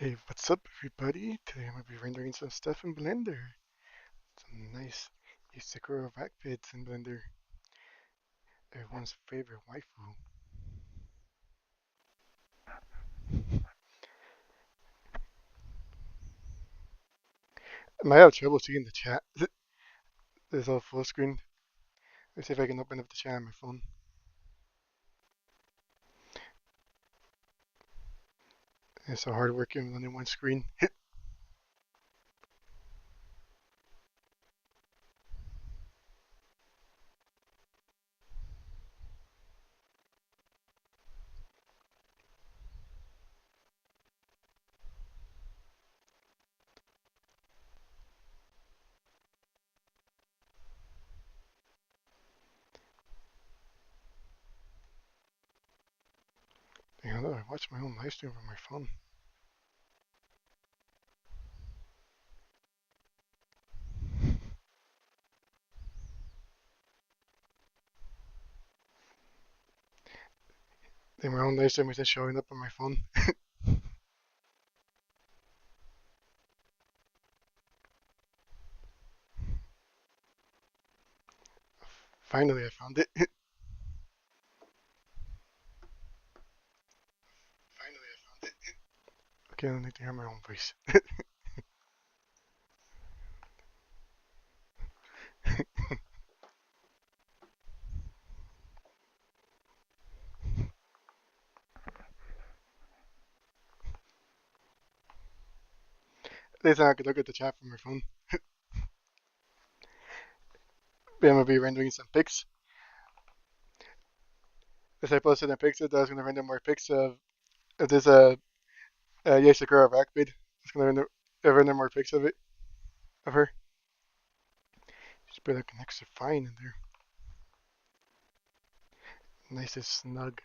Hey, what's up, everybody? Today I'm gonna be rendering some stuff in Blender. Some nice Yae Sakura vacbeds in Blender. Everyone's favorite waifu. I might have trouble seeing the chat. There's all full screen. Let's see if I can open up the chat on my phone. It's so hard working with only one screen. Hang on, I watch my own live stream from my phone. Then my own live stream is just showing up on my phone. Finally, I found it. Finally, I found it. Okay, I don't need to hear my own voice. At least I could look at the chat from my phone. Then I'm gonna be rendering some pics. As I posted a picture, that I was gonna render more pics of this Yae Sakura vacbed. It's gonna render more pics of it, of her. She's been looking extra fine in there. Nice and snug.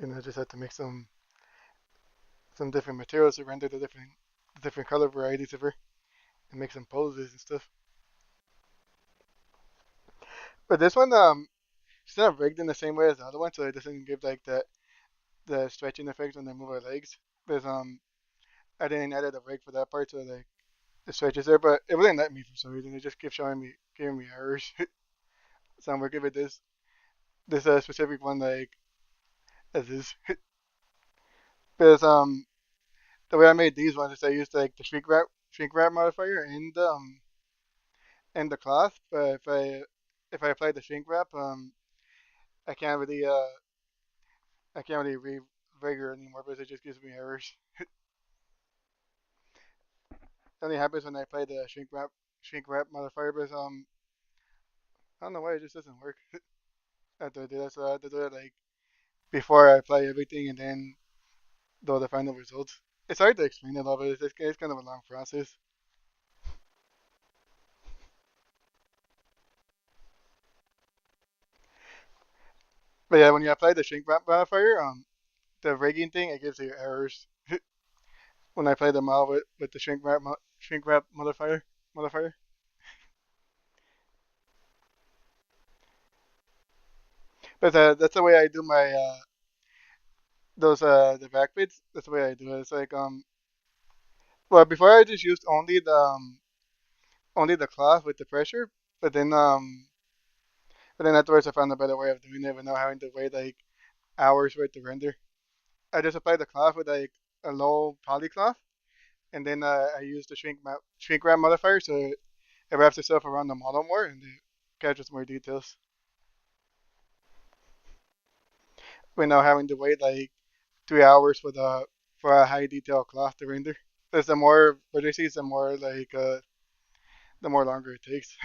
And I just had to make some different materials to render the different color varieties of her and make some poses and stuff. But this one, she's not rigged in the same way as the other one, so it doesn't give like the stretching effect when they move her legs. There's I didn't edit a rig for that part, so like the stretches there, but it wouldn't let me for some reason. It just kept giving me errors. So I'm working with this specific one like as is. Because the way I made these ones is I used like the shrink wrap modifier and the cloth. But if I apply the shrink wrap, I can't really I can't really re-rigor anymore because it just gives me errors. It only happens when I apply the shrink wrap modifier, because I don't know why it just doesn't work. I have to do that, so I have to do it like before I apply everything and then do the final results. It's hard to explain it all, but it's kind of a long process. But yeah, when you apply the shrink wrap modifier, the rigging thing, it gives you errors when I play the model with the shrink wrap modifier. But that's the way I do my those the back bits. That's the way I do it. It's like well, before I just used only the cloth with the pressure, but then afterwards I found a better way of doing it without having to wait like hours for it to render. I just apply the cloth with like a low poly cloth, and then I use the shrink wrap modifier, so it wraps itself around the model more and it captures more details without having to wait like 3 hours for a high detail cloth to render. Because the more vertices, the more longer it takes.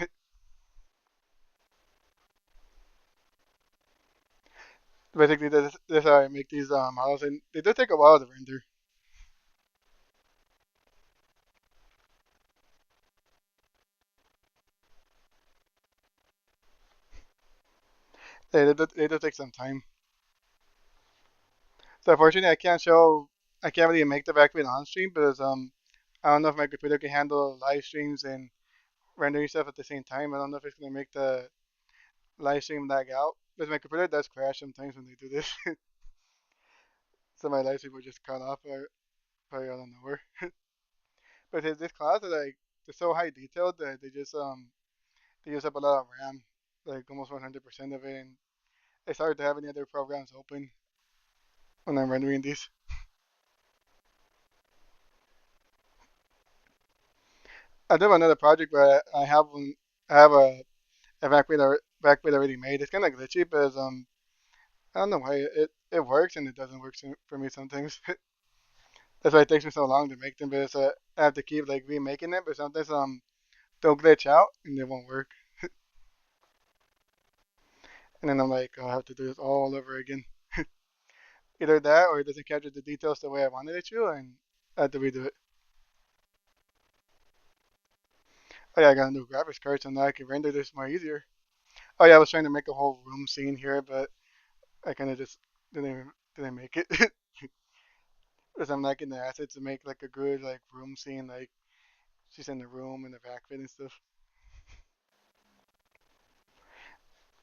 Basically, that's how I make these models, and they do take a while to render. They do take some time. So unfortunately, I can't really make the backplate on stream because I don't know if my computer can handle live streams and rendering stuff at the same time. I don't know if it's gonna make the live stream lag out. but my computer does crash sometimes when they do this. So my light switch will just cut off or probably out of nowhere. But this class is like they're so high detailed that they use up a lot of RAM, like almost 100% of it, and it's hard to have any other programs open when I'm rendering these. I do have another project, but I have one. I have a backplate already made. It's kind of glitchy, but I don't know why it works and it doesn't work for me sometimes. That's why it takes me so long to make them. But I have to keep like remaking it. But sometimes they'll glitch out and they won't work. And then I'm like, I'll have to do this all over again. Either that or it doesn't capture the details the way I wanted it to, and I have to redo it. Oh yeah, I got a new graphics card, so now I can render this more easier. Oh yeah, I was trying to make a whole room scene here, but I kind of just didn't make it because I'm lacking the assets to make like a good like room scene, like she's in the room and the back fit and stuff.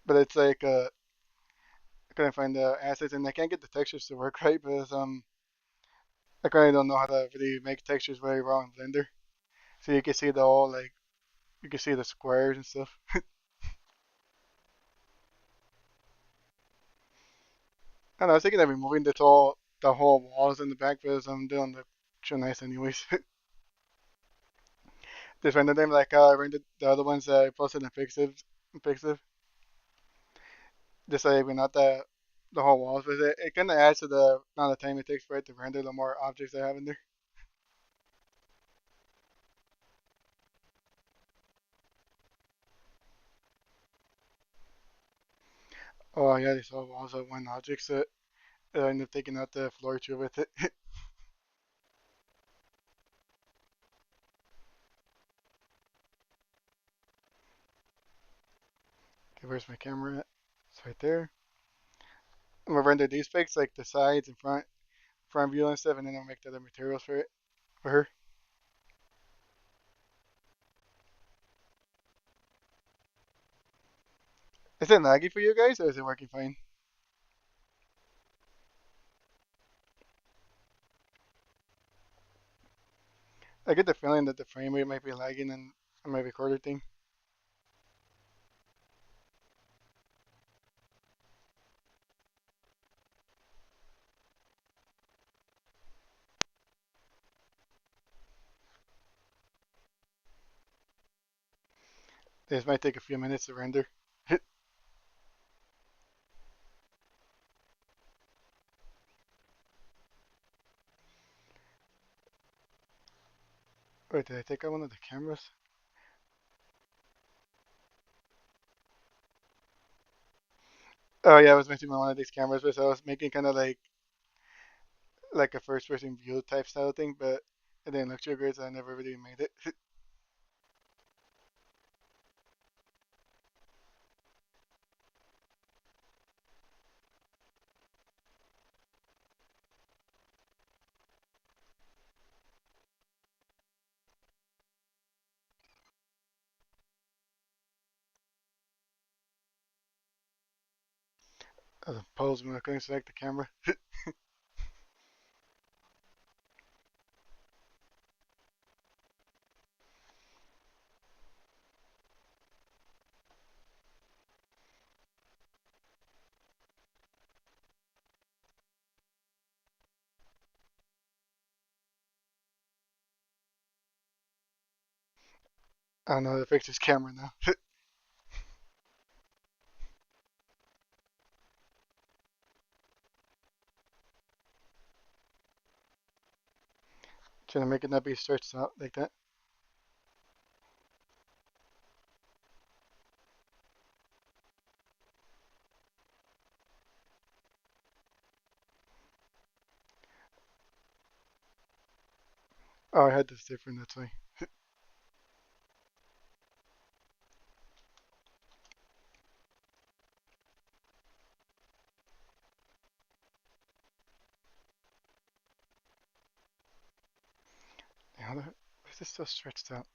But it's like I couldn't find the assets and I can't get the textures to work right because I currently don't know how to really make textures very well in Blender. So you can see the whole like you can see the squares and stuff. And I was thinking of removing the whole walls in the back because they don't look too nice anyways. Just render them like I rendered the other ones that I posted in Pixiv. Just like not the whole walls, but it kind of adds to the amount of time it takes for it to render the more objects I have in there. Oh yeah, these all walls are one object, so I end up taking out the floor too with it. Okay, where's my camera at? It's right there. I'm gonna render these pics, like the sides and front view and stuff, and then I'll make the other materials for her. Is it laggy for you guys, or is it working fine? I get the feeling that the frame rate might be lagging on my recorder thing. This might take a few minutes to render. Wait, did I take out one of the cameras? Oh yeah, I was messing with one of these cameras, but I was making kind of like a first person view type style thing, but it didn't look too great, so I never really made it. I was posing when I couldn't select the camera. I don't know how to fix this camera now. Trying to make it not be stretched out like that. Oh, I had this different, that's why. Why is this so stretched out?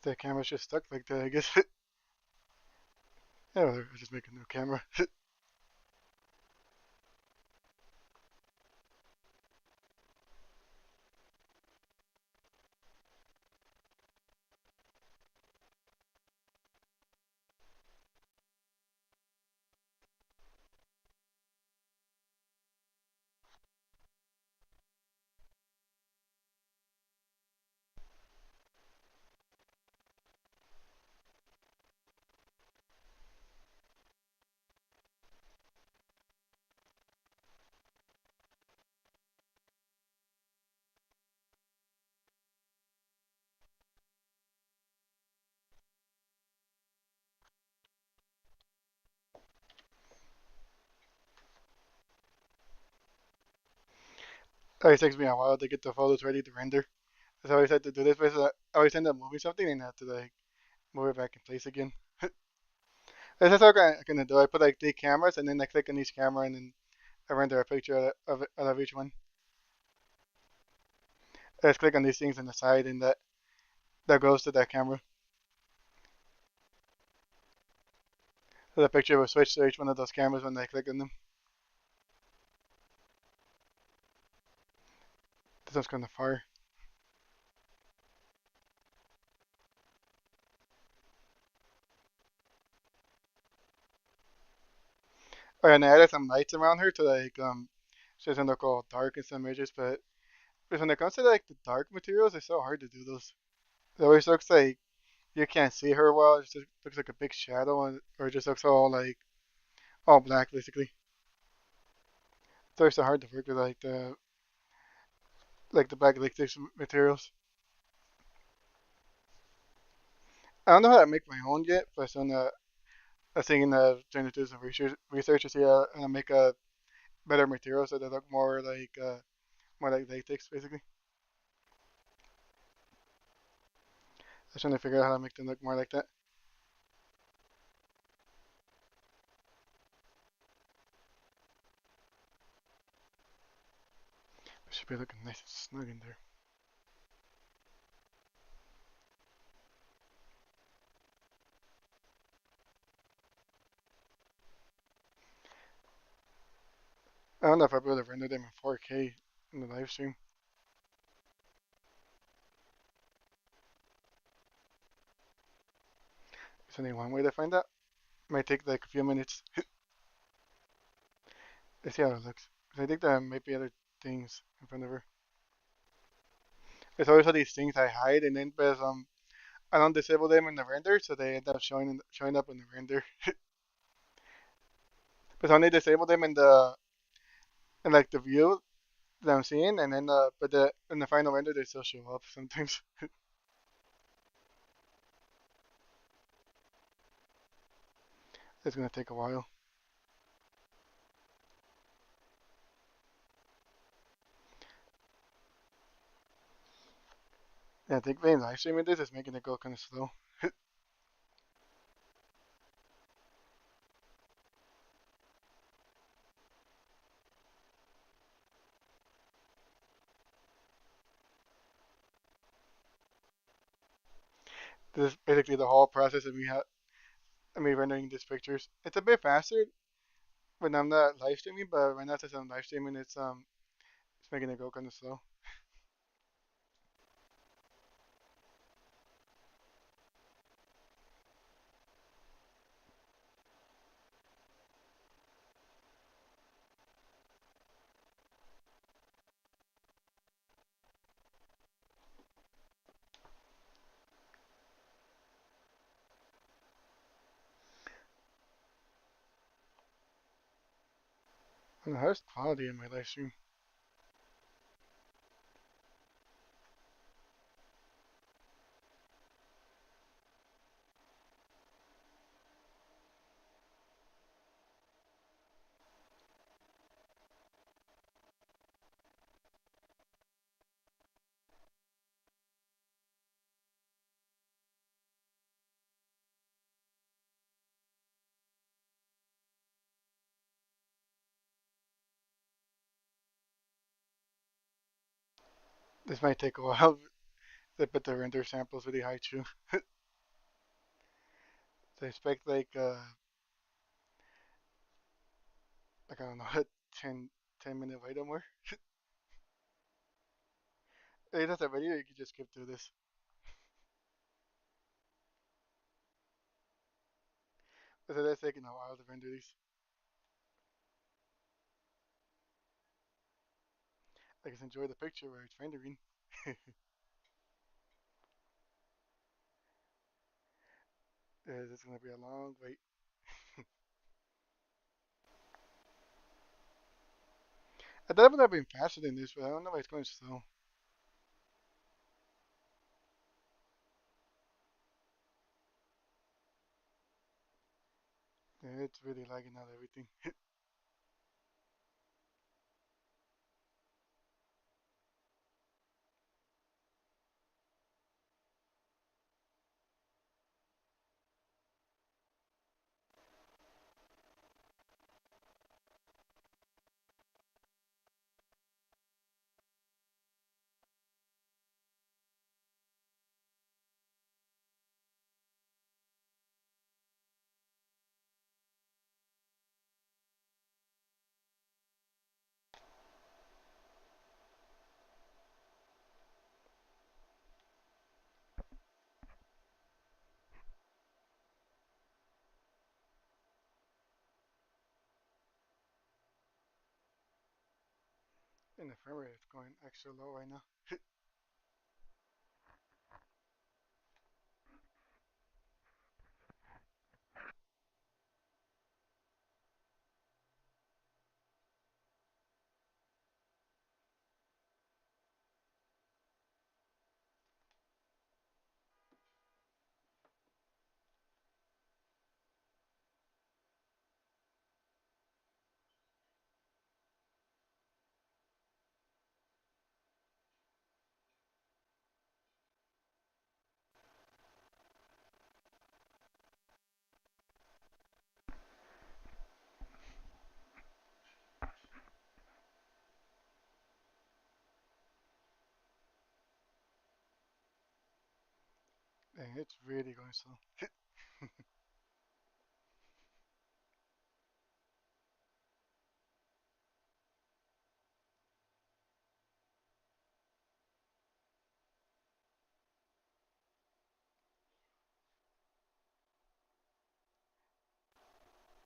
The camera's just stuck like that, I guess. Yeah, I'll just make a new camera. It always takes me a while to get the photos ready to render. So I always have to do this because I always end up moving something and I have to like move it back in place again. That's what I'm gonna do. I put like 3 cameras and then I click on each camera and then I render a picture of each one. I just click on these things on the side and that goes to that camera. So the picture will switch to each one of those cameras when I click on them. This one's kind of far. Oh, and I added some lights around her to like so it doesn't look all dark in some images, but when it comes to like the dark materials, it's so hard to do those. It always looks like you can't see her well. It just looks like a big shadow, or it just looks all like all black basically. It's always so hard to work with like the black liquid materials. I don't know how to make my own yet, but I was thinking of trying to do some research to see how to make a better material so they look more like latex basically. I was trying to figure out how to make them look more like that. It should be looking nice and snug in there. I don't know if I'll be able to render them in 4K in the live stream. There's only one way to find out. It might take like a few minutes. Let's see how it looks. 'Cause I think there might be other things in front of her. There's always all these things I hide, and then but I don't disable them in the render, so they end up showing up in the render. But I only disable them in like the view that I'm seeing, and then but in the final render they still show up sometimes. It's gonna take a while. Yeah, I think being live streaming this is making it go kind of slow. This is basically the whole process of me rendering these pictures. It's a bit faster when I'm not live streaming, but right now since I'm live streaming, it's making it go kind of slow. And the highest quality in my live stream. This might take a while. They put the render samples really high too. So I expect like I don't know, a 10 minute wait or more. Hey, that's a video. You can just skip through this. So that's taking a while to render these. I just enjoy the picture where it's rendering. This is gonna be a long wait. I thought it would have been faster than this, but I don't know why it's going slow. Yeah, it's really lagging out everything. And the frame rate is going extra low right now. Dang, it's really going slow.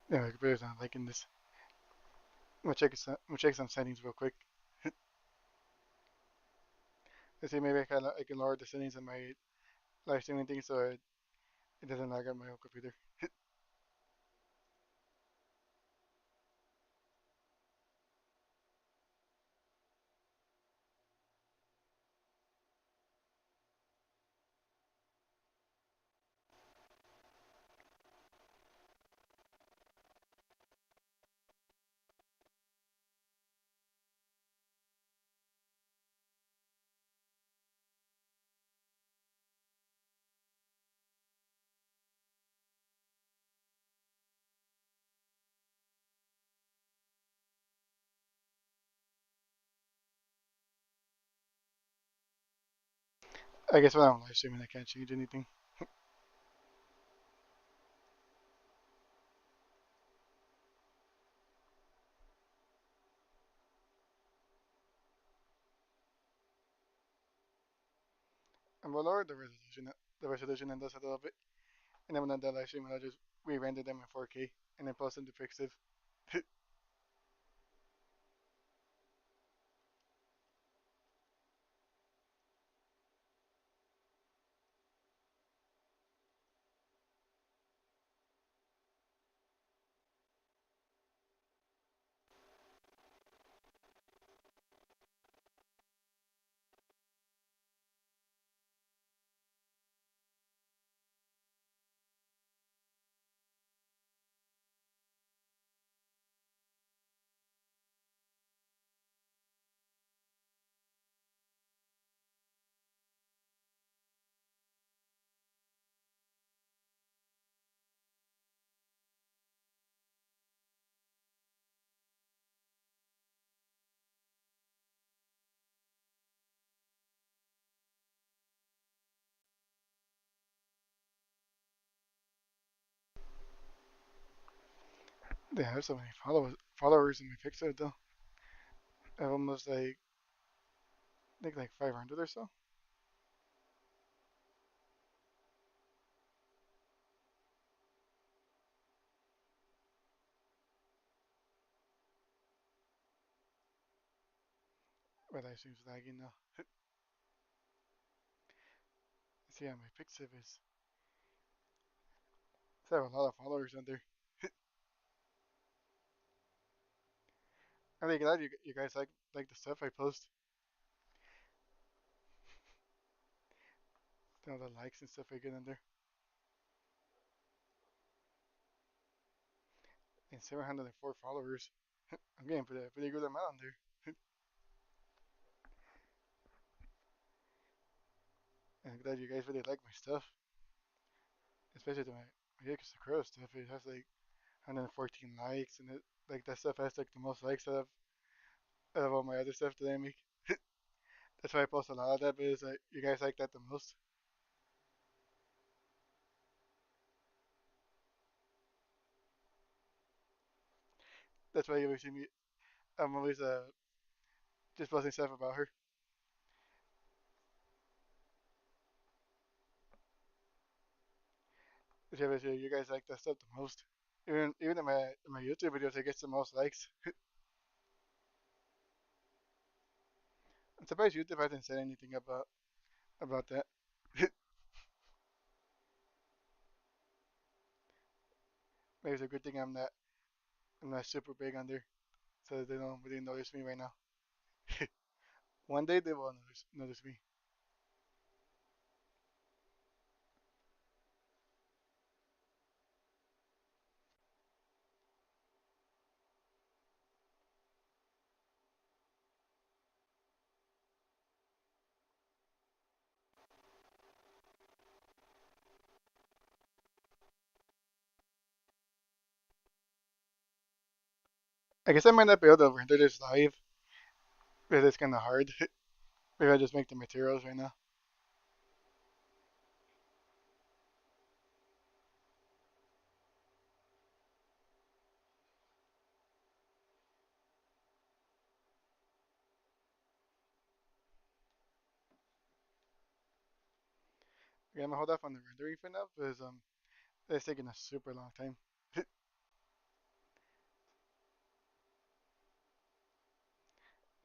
Yeah, my computer's not liking this. I'm gonna check some settings real quick. Let's see, maybe I can lower the settings on my live streaming thing so it doesn't lag on my own computer. I guess when I'm live streaming, I can't change anything. I'm gonna lower the resolution and this a little bit, and then when I'm done live streaming, I'll just re-render them in 4K and then post them to Pixiv. They have so many followers in my picture though. I have almost like I think like 500 or so. But I seems lagging now. See how my picture is. So I have a lot of followers on there. I think glad you guys like the stuff I post. All the likes and stuff I get on there. And 704 followers. I'm getting pretty good amount on there. And I'm glad you guys really like my stuff, especially my Yae Sakura stuff. It has like 114 likes, and like that stuff has like the most likes out of all my other stuff that I make. That's why I post a lot of that, because you guys like that the most. That's why you always see me. I'm always just posting stuff about her. That's why I say you guys like that stuff the most. Even in my YouTube videos, it gets the most likes. I'm surprised YouTube hasn't said anything about that. Maybe it's a good thing I'm not super big on there, so they don't really notice me right now. One day they will notice me. I guess I might not be able to render this live because it's kind of hard. Maybe I just make the materials right now. Okay, I'm gonna hold off on the rendering for now because it's taking a super long time.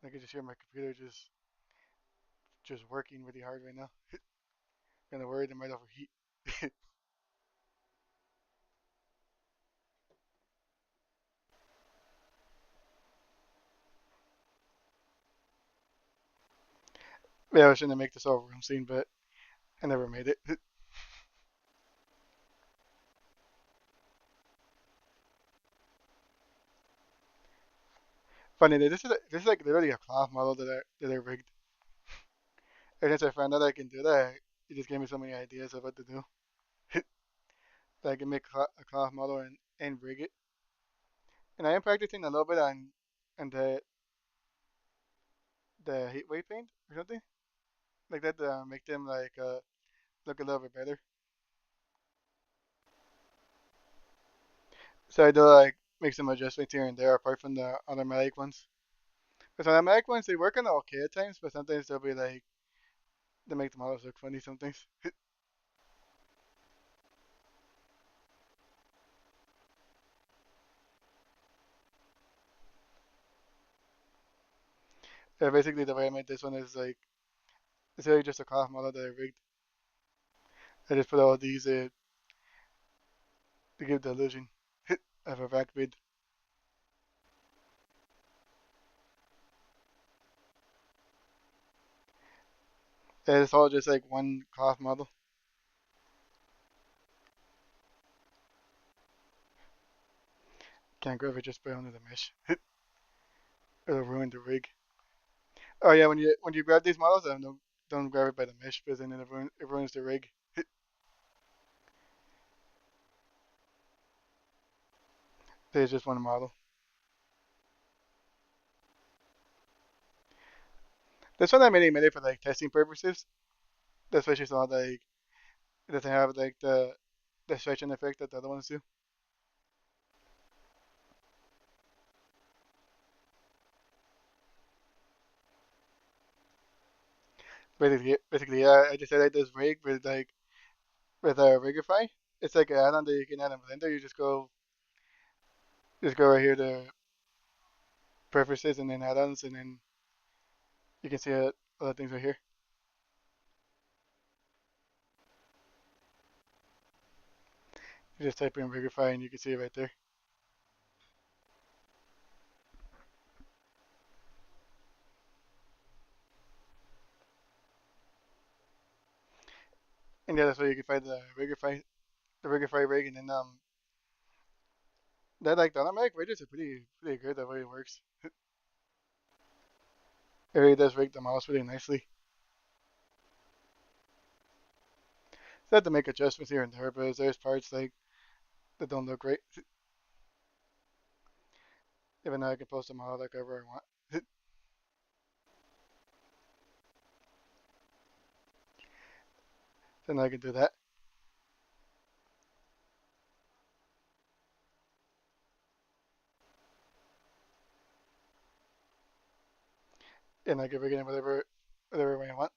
I can just hear my computer just working really hard right now. Kind of worried it might overheat. Yeah, I was trying to make this whole room scene, but I never made it. Funny, this is like literally a cloth model that I rigged. And since I found out I can do that, it just gave me so many ideas of what to do. That I can make a cloth model and rig it. And I am practicing a little bit on the heat wave paint or something like that to make them like look a little bit better. So I do like make some adjustments here and there apart from the automatic ones. Because automatic ones they work on okay at times, but sometimes they'll be like they make the models look funny sometimes. Yeah, basically the way I made this one is like it's really just a cloth model that I rigged. I just put all these to give the illusion of a vacbed. And it's all just like one cloth model. Can't grab it just by under the mesh. It'll ruin the rig. Oh yeah, when you grab these models, don't grab it by the mesh because then it ruins the rig. There's just one model. This one I mainly made it for like testing purposes. That's why she saw like it doesn't have like the stretching effect that the other ones do. basically, yeah, I just said like this rig with with a Rigify. It's like an add-on that you can add in Blender. You just go right here to preferences and then add-ons, and then you can see all the things right here. You just type in Rigify and you can see it right there. And yeah, that's where you can find the Rigify rig, and then that like the automatic ridges are pretty good the way it works. It really does rig the mouse really nicely. So I have to make adjustments here and there, but there's parts like that don't look great. Even though I can post them all like wherever I want, then I can do that, and I can rig it in whatever way I want.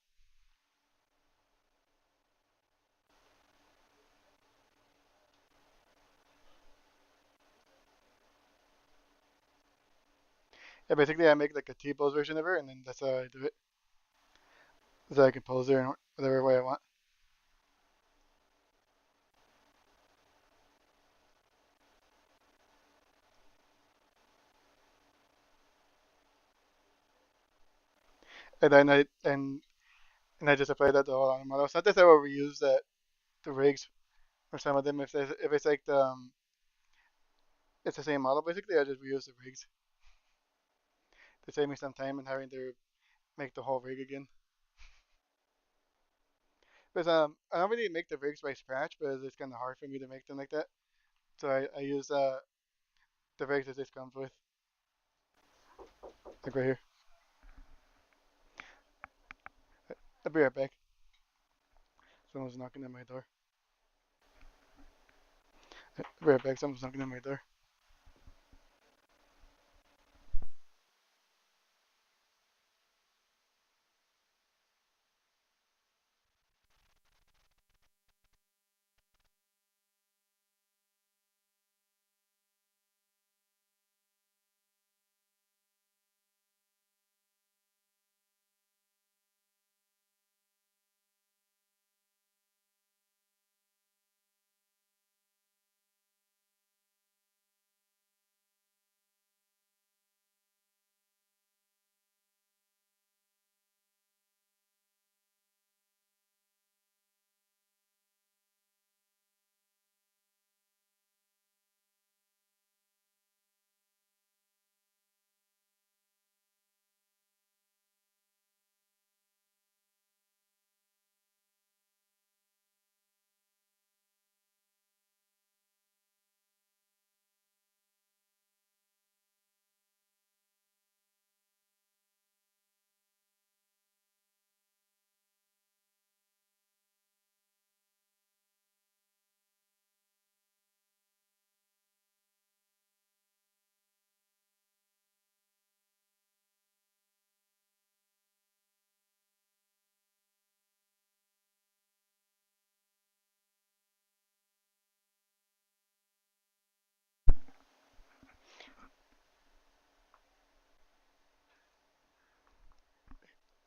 Yeah, basically I make like a T-pose version of her, and then that's how I do it. So I can pose her in whatever way I want. And then and I just apply that to all on the models. Sometimes I will reuse the rigs for some of them if it's like it's the same model basically. I just reuse the rigs to save me some time and having to make the whole rig again. Because I don't really make the rigs by scratch, but it's kind of hard for me to make them like that. So I use the rigs that this comes with, like right here. I'll be right back. Someone's knocking at my door. I'll be right back. Someone's knocking at my door.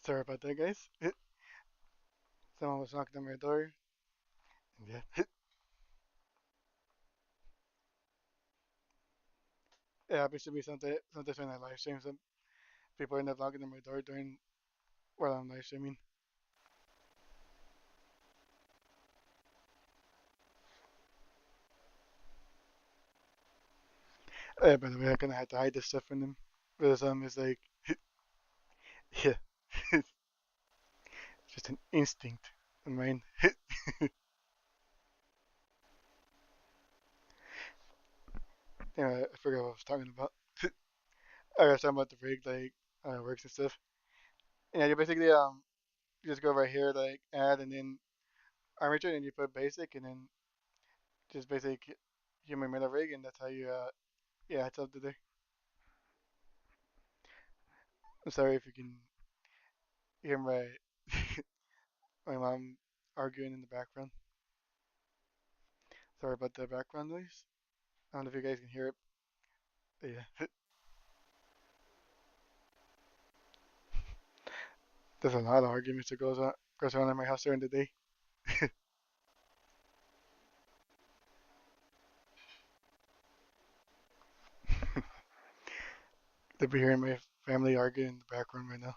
Sorry about that, guys. Someone was knocking at my door. Yeah, it happens to be sometimes when I live stream. Some people end up knocking at my door during while I'm live streaming. By the way, I kind of had to hide this stuff from them because it's like yeah, it's just an instinct of mine. Yeah, I forgot what I was talking about. I was talking about the rig, like how it works and stuff. And yeah, you basically you just go right here, like add, and then armature, and you put basic, and then just basic human metal rig, and that's how you yeah, it's up to there. I'm sorry if you can hear my my mom arguing in the background. Sorry about the background noise. I don't know if you guys can hear it. But yeah, there's a lot of arguments that goes on in my house during the day. They'll be hearing my family arguing in the background right now.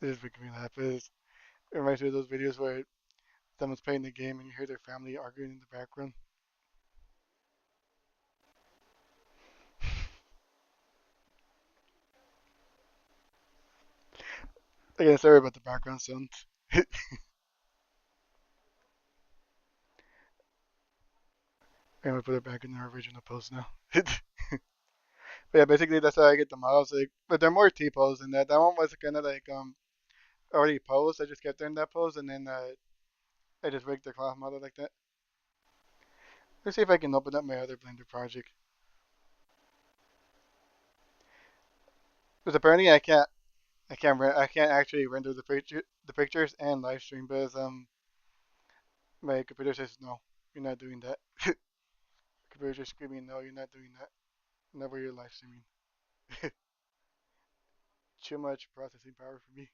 It just makes me laugh. It reminds me of those videos where someone's playing the game and you hear their family arguing in the background. Again, sorry about the background sound. I'm gonna put it back in the original pose now. But yeah, basically that's how I get the models. Like, but they're more T pose than that. That one was kind of like already posed. I just kept her in that pose and then I just rigged the cloth model like that. Let's see if I can open up my other Blender project. Because apparently I can't actually render the pictures and live stream because my computer says no, you're not doing that. Computer just screaming no, you're not doing that. Never you're live streaming. Too much processing power for me.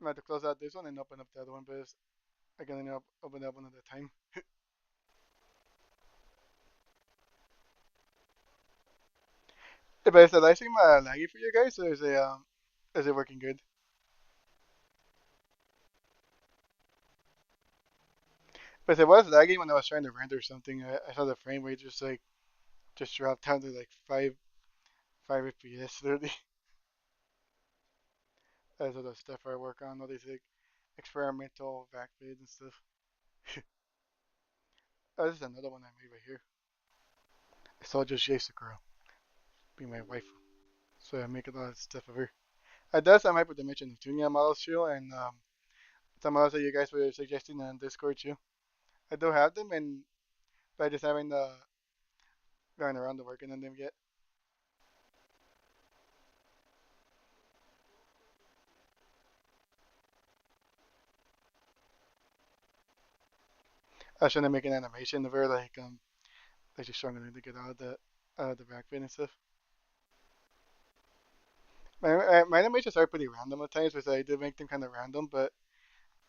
I'm going to close out this one and open up the other one, but I can only open that one at a time. Yeah, but is the live stream laggy for you guys, or is it working good? But it was laggy when I was trying to render something. I saw the frame rate just dropped down to like five FPS literally. As of the stuff I work on, all these like experimental vacbed and stuff. Oh, this is another one I made right here. I saw just Yae Sakura be my wife, so I make a lot of stuff of her. I does some hyperdimensional tuning models too, and some models that you guys were suggesting on Discord too. I do have them, and but I just haven't gone around to working on them yet. I was trying to make an animation of her like she's struggling to get out of the backbend and stuff. My animations are pretty random at times, because I do make them kind of random, but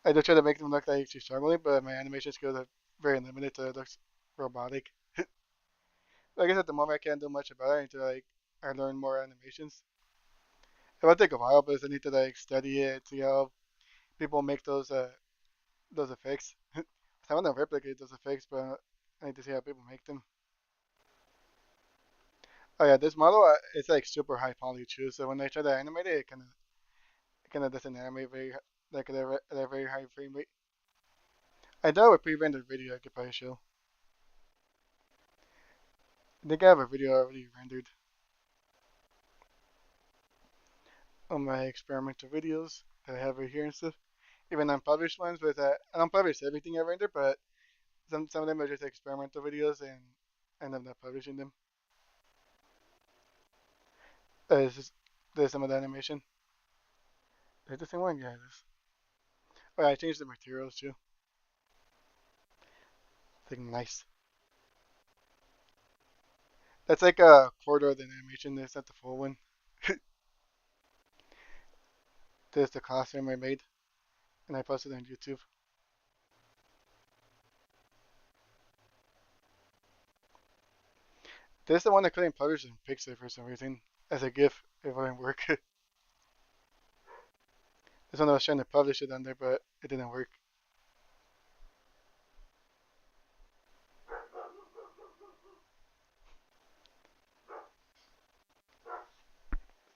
I do try to make them look like she's struggling. But my animation skills are very limited, so it looks robotic. I guess at the moment I can't do much about it until I learn more animations. It will take a while, but I need to like study it, see how people make those effects. I want to replicate those effects, but I need to see how people make them. Oh yeah, this model it's like super high poly too. So when I try to animate it, it kind of doesn't animate like at a very high frame rate. I do have a pre-rendered video I could probably show. I think I have a video already rendered on my experimental videos that I have right here and stuff. Even unpublished ones, but I don't publish everything I render, but some of them are just experimental videos and I'm not publishing them. It's just there's some of the animation. Is it the same one? Yeah, it is. Oh, yeah, I changed the materials too. Like nice. That's like a quarter of the animation. That's not the full one. There's the costume I made, and I posted it on YouTube. This is the one I couldn't publish in Pixar for some reason. As a GIF, it wouldn't work. This one I was trying to publish it on there, but it didn't work.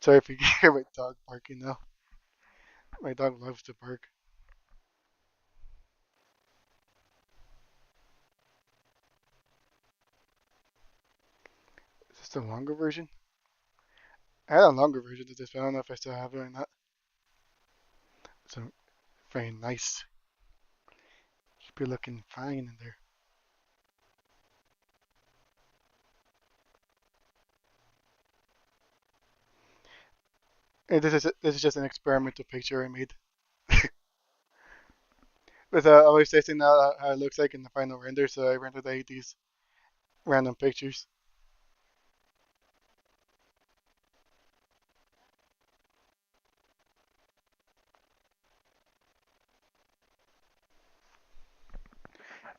Sorry if you can hear my dog barking now. My dog loves to bark. Is this the longer version? I had a longer version of this, but I don't know if I still have it or not. So very nice. Should be looking fine in there. And this is just an experimental picture I made. But I was testing out how it looks like in the final render, so I rendered out these random pictures.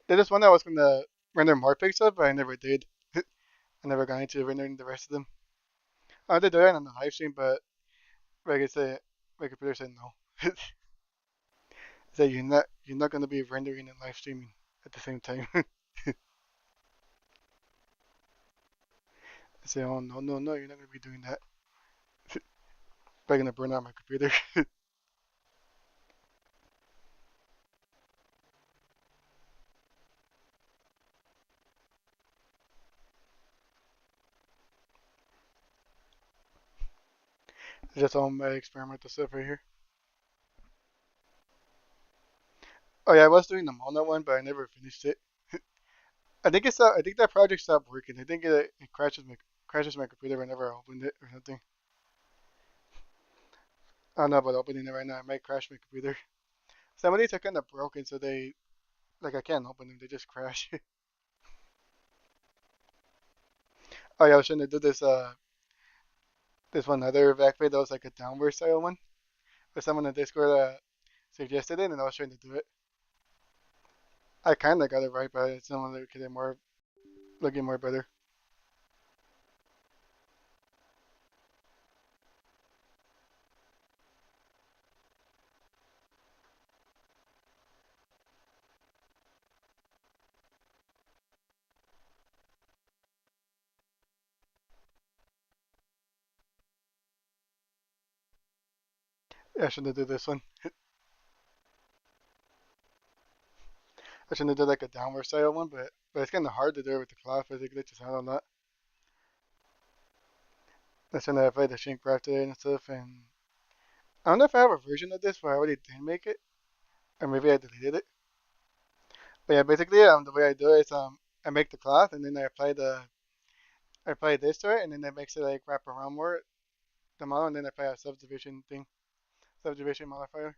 There's just one I was gonna render more pics of, but I never did. I never got into rendering the rest of them. I did do it on the live stream, but like I said, my computer said no. It said you're not gonna be rendering and live streaming at the same time. I said, oh no, no, no, you're not gonna be doing that. Probably gonna burn out my computer. Just all my experimental stuff right here. Oh yeah, I was doing the Mona one, but I never finished it. I think that project stopped working. I think it crashes my computer whenever I opened it or something. I don't know about opening it right now. It might crash my computer. Some of these are kind of broken, so they like I can't open them. They just crash. Oh yeah, I was trying to do this one other backplate that was like a downward style one. But someone in Discord suggested it, and I was trying to do it. I kind of got it right, but someone that could get more looking more better. Yeah, I shouldn't do this one. I shouldn't do like a downward style one, but it's kind of hard to do it with the cloth, but it glitches out on that. That's when I played the shrink wrap today and stuff, and I don't know if I have a version of this where I already did make it, or maybe I deleted it. But yeah, basically, the way I do it is I make the cloth and then I apply this to it, and then that makes it like wrap around more the model, and then I apply a subdivision thing, subdivision modifier.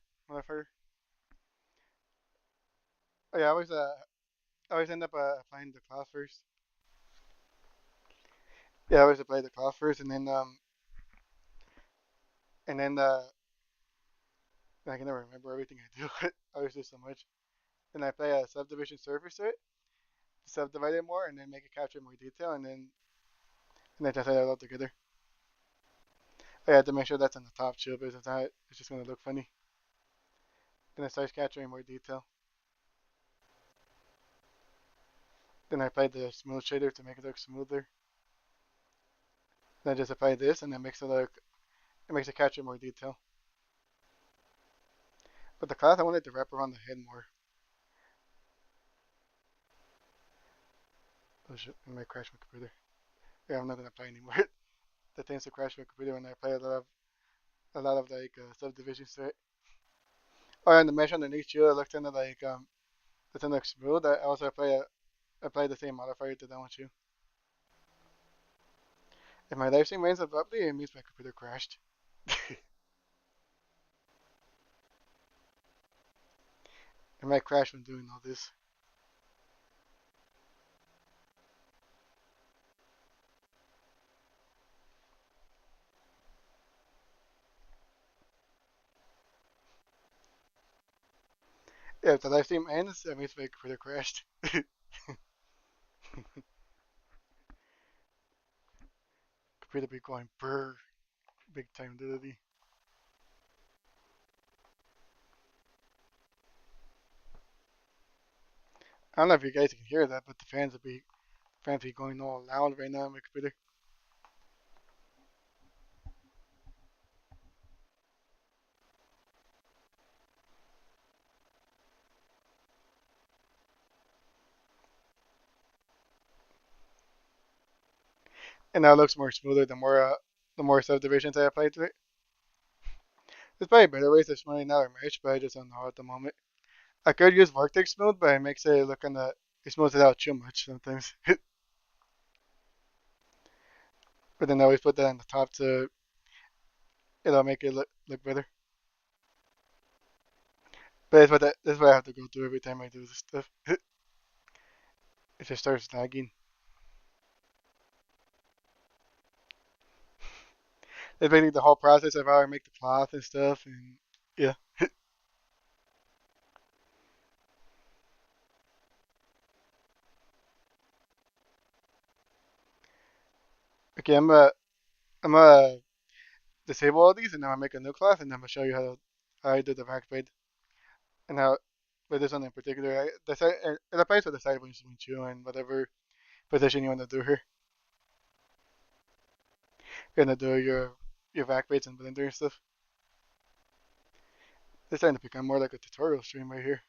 Oh yeah, I always end up applying the cloth first. Yeah, I always apply the cloth first, and then I can never remember everything I do. I always do so much. Then I apply a subdivision surface to it, subdivide it more, and then make it capture more detail, and then just add it all together. I have to make sure that's on the top too, because if not, it's just gonna look funny. Then it starts capturing more detail. Then I apply the smooth shader to make it look smoother. Then I just apply this, and it makes it capture more detail. But the cloth, I wanted to wrap around the head more. Oh shit, it might crash my computer. Yeah, I'm not gonna apply anymore. That tends to crash my computer when I apply a lot of like subdivisions to it. Oh, and the mesh underneath too, it looks kind of like it doesn't look smooth. I also apply the same modifier to that one too. If my live stream ends abruptly, it means my computer crashed. It might crash when doing all this. Yeah, if the live stream ends, that means my computer crashed. Computer be going brr, big time literally. I don't know if you guys can hear that, but the fans be going all loud right now on my computer. And now it looks more smoother the more subdivisions I apply to it. There's probably better ways to smoothing out our mesh, but I just don't know at the moment. I could use Vortex Smooth, but it makes it look it smooths it out too much sometimes. But then I always put that on the top it'll make it look better. But that's what I have to go through every time I do this stuff. It just starts lagging. It's basically the whole process of how I make the cloth and stuff, and yeah. Okay, I'm gonna disable all these, and then I'll make a new class, and then I'm gonna show you how I do the vacbed and how with this one in particular. It applies to the side when you and whatever position you want to do here. You're gonna do your vacbeds and blender and stuff. It's starting to become more like a tutorial stream right here.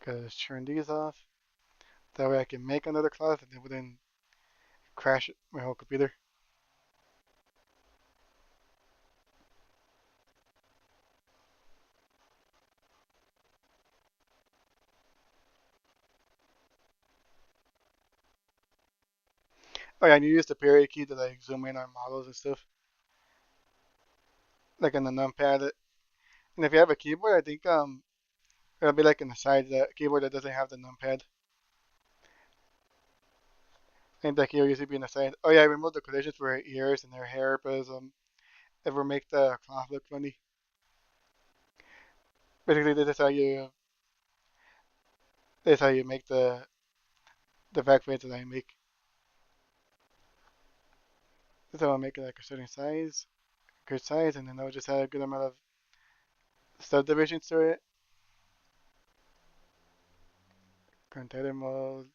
Cause turn these off. That way I can make another class and it wouldn't crash my whole computer. Oh yeah, and you use the period key to like zoom in on models and stuff, like in the numpad. And if you have a keyboard, I think it'll be like in the side the keyboard that doesn't have the numpad. And that key will usually be in the side. Oh yeah, I removed the collisions for her ears and her hair because it will make the cloth look funny. Basically, this is how you make the back plates that I make. This is how I make it like a certain size, good size, and then I'll just add a good amount of subdivisions to it. Container mode,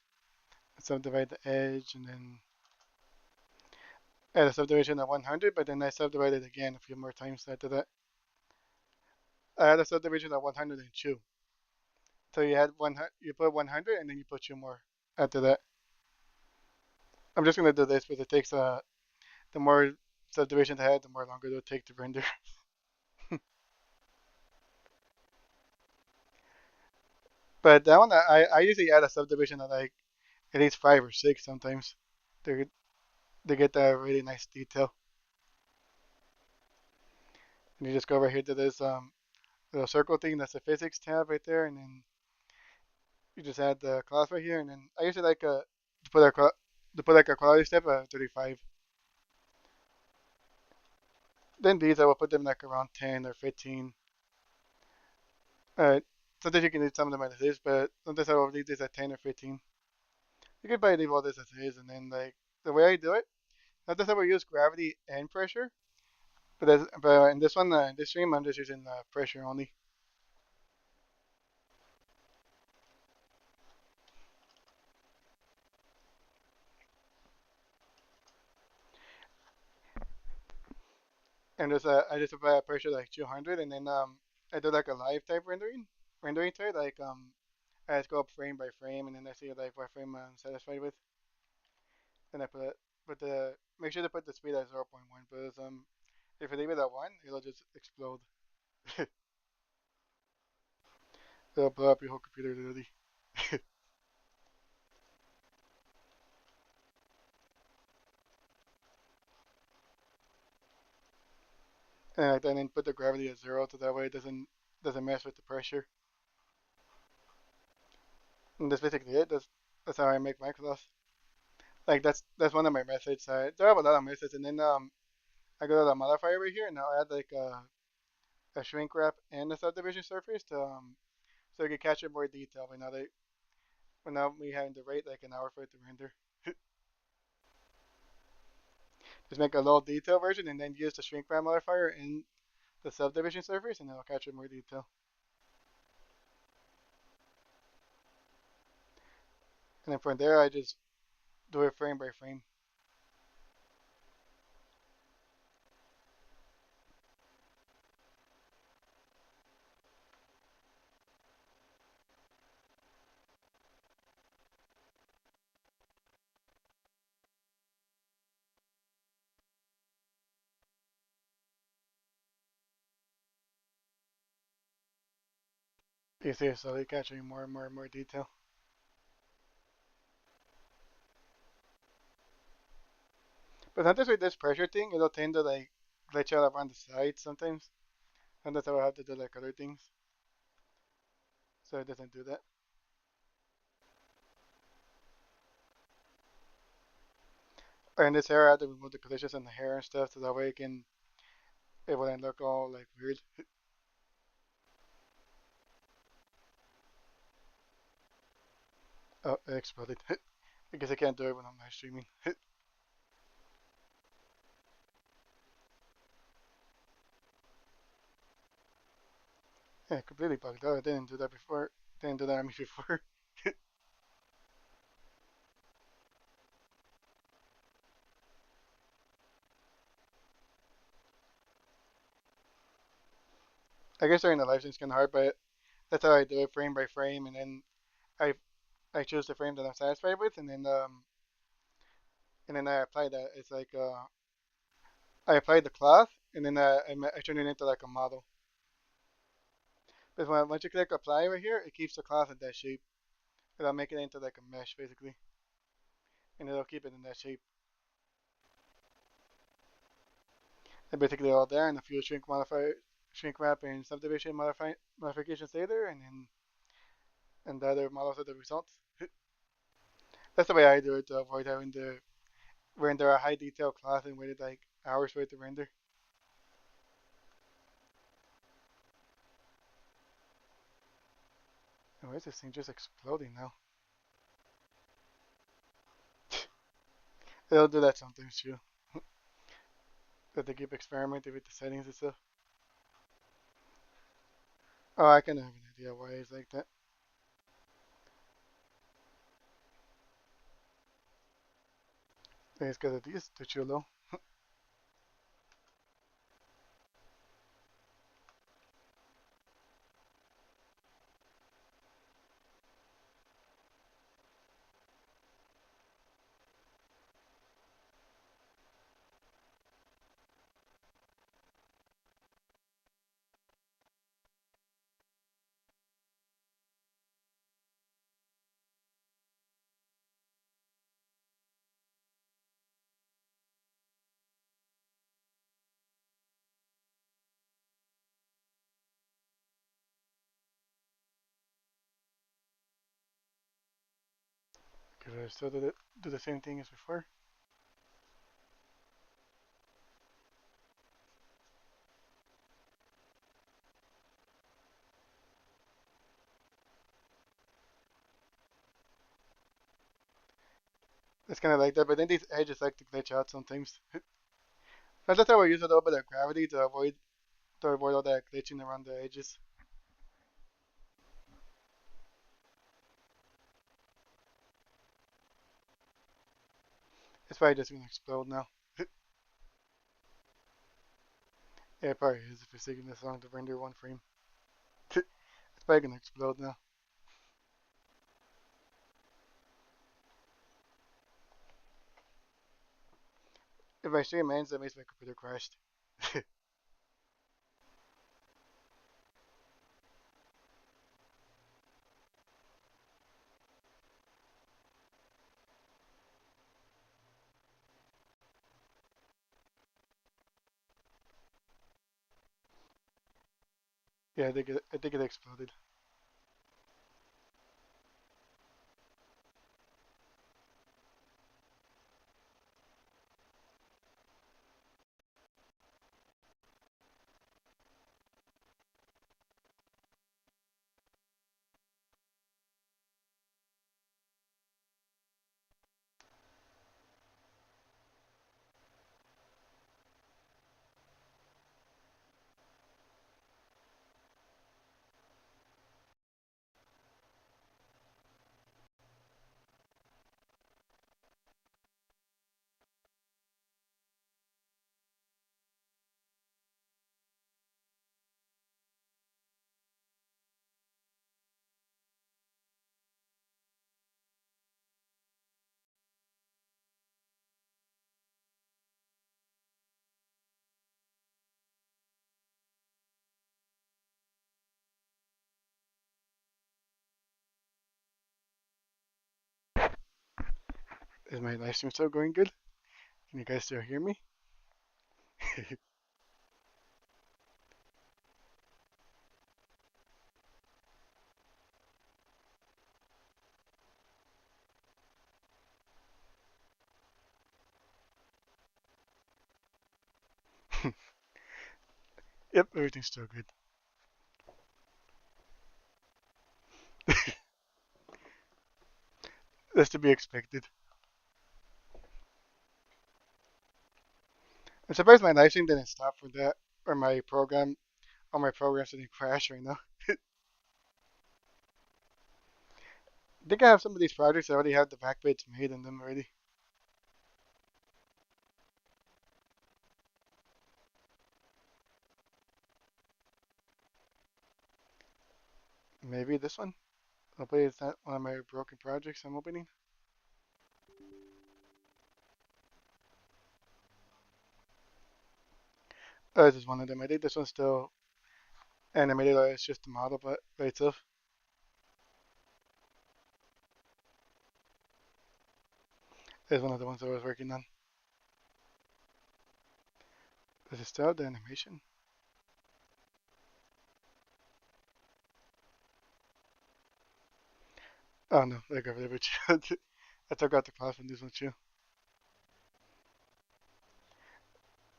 subdivide the edge, and then add a subdivision of 100, but then I subdivide it again a few more times after that. I had a subdivision of 102. So you put 100 and then you put two more after that. I'm just gonna do this because it takes the more subdivisions I had, the more longer it'll take to render. But that one I usually add a subdivision of like at least five or six sometimes. To to get that really nice detail. And you just go over here to this little circle thing. That's the physics tab right there, and then you just add the class right here. And then I usually like to put to put like a quality step at 35. Then these I will put them like around 10 or 15. Uh, Sometimes you can leave some of them as is, but sometimes I will leave this at 10 or 15. You can probably leave all this as is, and then like the way I do it, sometimes I will use gravity and pressure. But in this one, in this stream, I'm just using pressure only. And I just apply a pressure like 200, and then I do like a live type rendering type. Like I just go up frame by frame, and then I see like what frame I'm satisfied with. Then I put the make sure to put the speed at 0.1 because if you leave it at one, it'll just explode. It'll blow up your whole computer literally. And then put the gravity at zero, so that way it doesn't mess with the pressure. And that's basically it. That's how I make my cloth. Like that's one of my methods. There are a lot of methods, and then I go to the modifier right here, and I'll add like a shrink wrap and a subdivision surface to so you can capture more detail without me having to wait like an hour for it to render. Just make a low detail version, and then use the shrink wrap modifier in the subdivision surface, and it'll capture more detail. And then from there, I just do it frame by frame. You see it slowly capturing more and more and more detail. But sometimes with this pressure thing, it'll tend to like glitch out around the sides sometimes. And that's how I have to do like other things. So it doesn't do that. Or in this hair, I have to remove the glitches in the hair and stuff so that way it wouldn't look all like weird. Oh, it exploded. I guess I can't do it when I'm live streaming. Yeah, completely bugged out. I didn't do that before. Didn't do that on me before. I guess during the live stream it's kind of hard, but that's how I do it frame by frame, and then I I choose the frame that I'm satisfied with, and then I apply that. It's like I apply the cloth, and then I turn it into like a model. But once you click apply right here, it keeps the cloth in that shape. It'll make it into like a mesh basically, and it'll keep it in that shape. And basically all there, and a few shrink wrap, and subdivision modifications later, and the other models are the results. That's the way I do it to avoid having to render a high detail cloth and waited like hours for it to render. And why is this thing just exploding now? It'll do that sometimes too. That they keep experimenting with the settings and stuff. Oh, I kind of have an idea why it's like that. I think it's because of these, too chulo. Because I still do the same thing as before. It's kind of like that, but then these edges like to glitch out sometimes. And that's how I use a little bit of gravity to avoid all that glitching around the edges. It's probably just gonna explode now. Yeah, it probably is if it's taking this long to render one frame. It's probably gonna explode now. If my stream ends, that means my computer crashed. Yeah, I think it exploded. Is my live stream still going good? Can you guys still hear me? Yep, everything's still good. That's to be expected. I'm surprised my live stream didn't stop for that, or my program, all my programs didn't crash right now. I think I have some of these projects that already have the backbeds made in them already. Maybe this one. Hopefully it's not one of my broken projects I'm opening. This is one of them. I think this one's still animated, or it's just a model by itself. It's one of the ones I was working on. Does it still have the animation? Oh no, I got rid of it. I took out the class from this one too.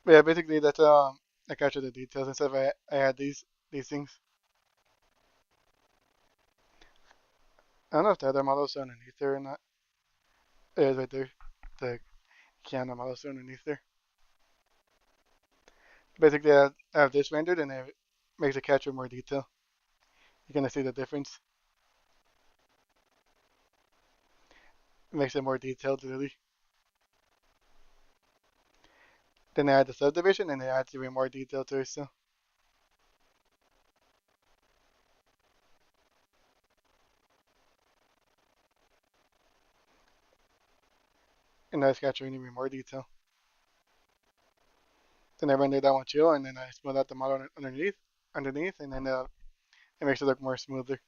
But yeah, basically that's I captured the details and stuff. I had these things. I don't know if the other models are underneath there or not. It is right there. The Kiana models are underneath there. Basically, I have this rendered and it makes it capture more detail. You're gonna see the difference. It makes it more detailed, really. Then I add the subdivision and it adds even more detail to it still. And now it's capturing even more detail. Then I render that one too, and then I smooth out the model underneath, and then it makes it look more smoother,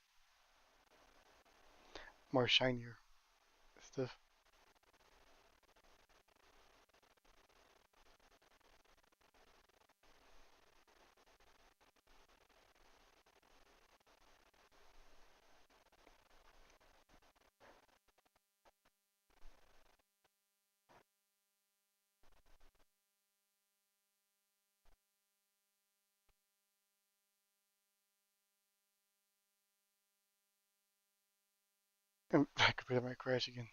more shinier stuff. And I could put it might crash again.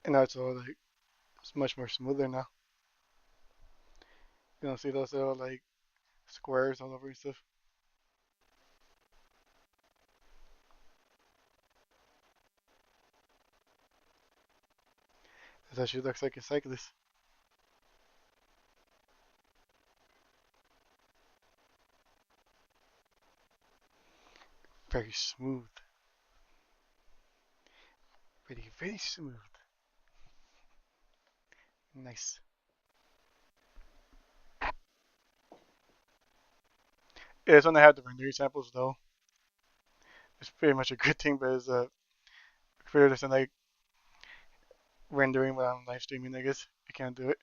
And now it's all like it's much more smoother now. You don't see those little like squares all over and stuff. It actually looks like a cyclist. Very smooth. Very smooth. Nice. Yeah, it's when I have the rendering samples though. It's pretty much a good thing, but it's computer doesn't like rendering when I'm live streaming. I guess I can't do it.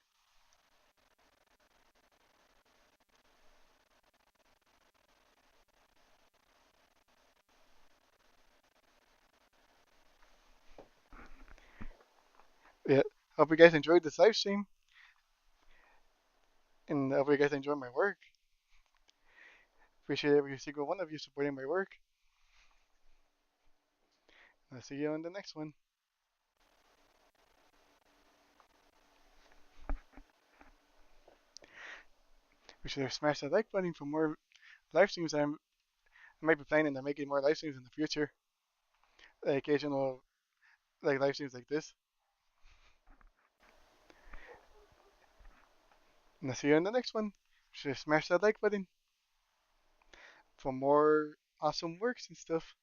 Yeah. Hope you guys enjoyed this live stream, and I hope you guys enjoy my work. Appreciate every single one of you supporting my work. I'll see you on the next one. Be sure to smash that like button for more live streams. I might be planning on making more live streams in the future. The occasional like live streams like this. And I'll see you in the next one. Just smash that like button for more awesome works and stuff.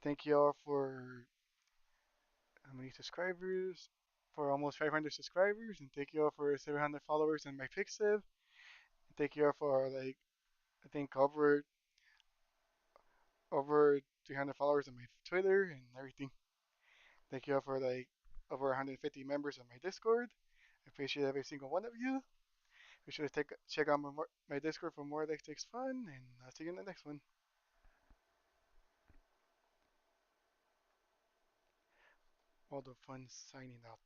Thank you all for how many subscribers? For almost 500 subscribers, and thank you all for 700 followers on my pics. Thank you all for like I think over 300 followers on my Twitter and everything. Thank you all for like over 150 members on my Discord. I appreciate every single one of you. Be sure to check out my Discord for more Lex Takes Fun, and I'll see you in the next one. Waldo Fun signing out.